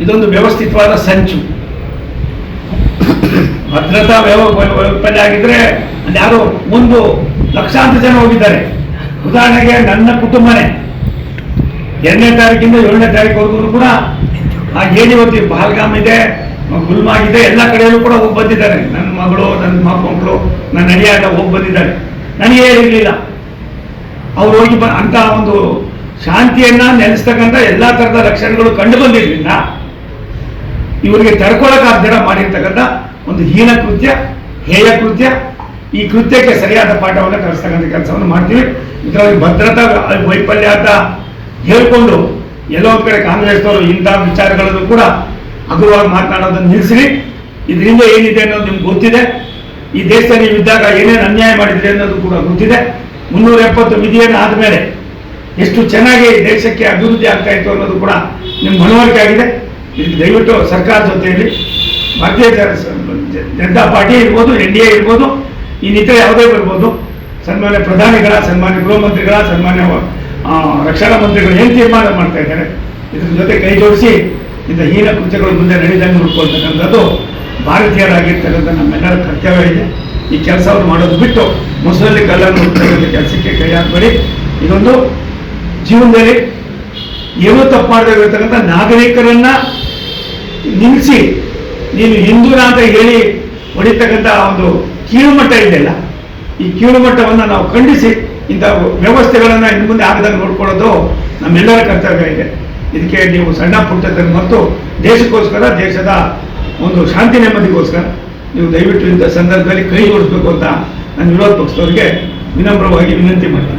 ಇದೊಂದು ವ್ಯವಸ್ಥಿತವಾದ ಸಂಚು. ಭದ್ರತಾ ವೈಫಲ್ಯ ಆಗಿದ್ರೆ ಯಾರು ಒಂದು ಲಕ್ಷಾಂತರ ಜನ ಹೋಗಿದ್ದಾರೆ. ಉದಾಹರಣೆಗೆ ನನ್ನ ಕುಟುಂಬನೇ 2ನೇ ತಾರೀಕಿಂದ 7ನೇ ತಾರೀಕುವರೆಗೂ ಕೂಡ ಆ ಏನಿವತ್ತು ಪಹಲ್ಗಾಮ್ ಇದೆ, ಗುಲ್ಮಾರ್ಗ್ ಇದೆ, ಎಲ್ಲ ಕಡೆಯಲ್ಲೂ ಕೂಡ ಹೋಗಿ ಬಂದಿದ್ದಾರೆ. ನನ್ನ ಮಗಳು, ನನ್ನ ಮಕ್ಕಳು, ನನ್ನ ಅಳಿಯಾಟ ಹೋಗಿ ಬಂದಿದ್ದಾರೆ. ನನಗೆ ಇರಲಿಲ್ಲ. ಅವ್ರು ಹೋಗಿ ಅಂತ ಒಂದು ಶಾಂತಿಯನ್ನ ನೆಲೆಸ್ತಕ್ಕಂಥ ಎಲ್ಲ ಥರದ ಲಕ್ಷಣಗಳು ಕಂಡು ಬಂದಿದ್ರಿಂದ ಇವರಿಗೆ ತಡ್ಕೊಳಕ್ಕಾಗ್ದಿರ ಮಾಡಿರ್ತಕ್ಕಂಥ ಒಂದು ಹೀನ ಕೃತ್ಯ, ಹೇಯ ಕೃತ್ಯ. ಈ ಕೃತ್ಯಕ್ಕೆ ಸರಿಯಾದ ಪಾಠವನ್ನು ಕಲಿಸ್ತಕ್ಕಂಥ ಕೆಲಸವನ್ನು ಮಾಡ್ತೀವಿ. ಇದರಲ್ಲಿ ಭದ್ರತಾ ವೈಫಲ್ಯ ಅಂತ ಹೇಳ್ಕೊಂಡು ಎಲ್ಲೋ ಒಂದು ಕಡೆ ಕಾಂಗ್ರೆಸ್ನವರು ಇಂಥ ವಿಚಾರಗಳನ್ನು ಕೂಡ ಹಗುರವಾಗಿ ಮಾತನಾಡೋದನ್ನು ನಿಲ್ಲಿಸಿ, ಇದರಿಂದ ಏನಿದೆ ಅನ್ನೋದು ನಿಮ್ಗೆ ಗೊತ್ತಿದೆ. ಈ ದೇಶದಲ್ಲಿ ನೀವು ಇದ್ದಾಗ ಏನೇನು ಅನ್ಯಾಯ ಮಾಡಿದ್ರಿ ಅನ್ನೋದು ಕೂಡ ಗೊತ್ತಿದೆ. 370 ವಿಧಿಯನ್ನು ಆದಮೇಲೆ ಎಷ್ಟು ಚೆನ್ನಾಗಿ ದೇಶಕ್ಕೆ ಅಭಿವೃದ್ಧಿ ಆಗ್ತಾ ಇತ್ತು ಅನ್ನೋದು ಕೂಡ ನಿಮ್ಗೆ ಮನವರಿಕೆ ಆಗಿದೆ. ಇದಕ್ಕೆ ದಯವಿಟ್ಟು ಸರ್ಕಾರ ಜೊತೆಯಲ್ಲಿ ಭಾರತೀಯ ಜನತಾ ಪಾರ್ಟಿ ಇರ್ಬೋದು, NDA ಇರ್ಬೋದು, ಇನ್ನಿತರ ಯಾವುದೇ ಬರ್ಬೋದು, ಸನ್ಮಾನ್ಯ ಪ್ರಧಾನಿಗಳ, ಸನ್ಮಾನ್ಯ ಗೃಹ ಮಂತ್ರಿಗಳ, ಸನ್ಮಾನ್ಯ ರಕ್ಷಣಾ ಮಂತ್ರಿಗಳು ಏನು ತೀರ್ಮಾನ ಮಾಡ್ತಾ ಇದ್ದಾರೆ ಇದ್ರ ಜೊತೆ ಕೈ ಜೋಡಿಸಿ ಇಂಥ ಹೀನ ಕೃತ್ಯಗಳು ಮುಂದೆ ನಡೆದಂಗೆ ನೋಡ್ಕೊಳ್ತಕ್ಕಂಥದ್ದು ಭಾರತೀಯರಾಗಿರ್ತಕ್ಕಂಥ ನಮ್ಮೆಲ್ಲರ ಕರ್ತವ್ಯ ಇದೆ. ಈ ಕೆಲಸವನ್ನು ಮಾಡೋದು ಬಿಟ್ಟು ಮೊಸರಲ್ಲಿ ಕಲ್ಲನ್ನು ಹುಡ್ತಕ್ಕಂಥ ಕೆಲಸಕ್ಕೆ ಕೈ ಹಾಕಬೇಡಿ. ಇದೊಂದು ಜೀವನದಲ್ಲಿ ಏನೂ ತಪ್ಪು ಮಾಡದಿರತಕ್ಕಂಥ ನಾಗರಿಕರನ್ನ ನಿಲ್ಲಿಸಿ ನೀನು ಹಿಂದೂನ ಅಂತ ಹೇಳಿ ಹೊಡಿತಕ್ಕಂಥ ಒಂದು ಕೀಳುಮಟ್ಟ ಇದೆಯಲ್ಲ, ಈ ಕೀಳುಮಟ್ಟವನ್ನು ನಾವು ಖಂಡಿಸಿ ಇಂಥ ವ್ಯವಸ್ಥೆಗಳನ್ನು ಇನ್ನು ಮುಂದೆ ಆಗದಾಗ ನೋಡ್ಕೊಳ್ಳೋದು ನಮ್ಮೆಲ್ಲರ ಕರ್ತವ್ಯ ಇದೆ. ಇದಕ್ಕೆ ನೀವು ಸಣ್ಣ ಪುಟ್ಟತನ ಮತ್ತು ದೇಶಕ್ಕೋಸ್ಕರ, ದೇಶದ ಒಂದು ಶಾಂತಿ ನೆಮ್ಮದಿಗೋಸ್ಕರ ನೀವು ದಯವಿಟ್ಟು ಇಂಥ ಸಂದರ್ಭದಲ್ಲಿ ಕೈ ಜೋಡಿಸ್ಬೇಕು ಅಂತ ನಾನು ವಿರೋಧ ಪಕ್ಷದವರಿಗೆ ವಿನಮ್ರವಾಗಿ ವಿನಂತಿ ಮಾಡ್ತೀನಿ.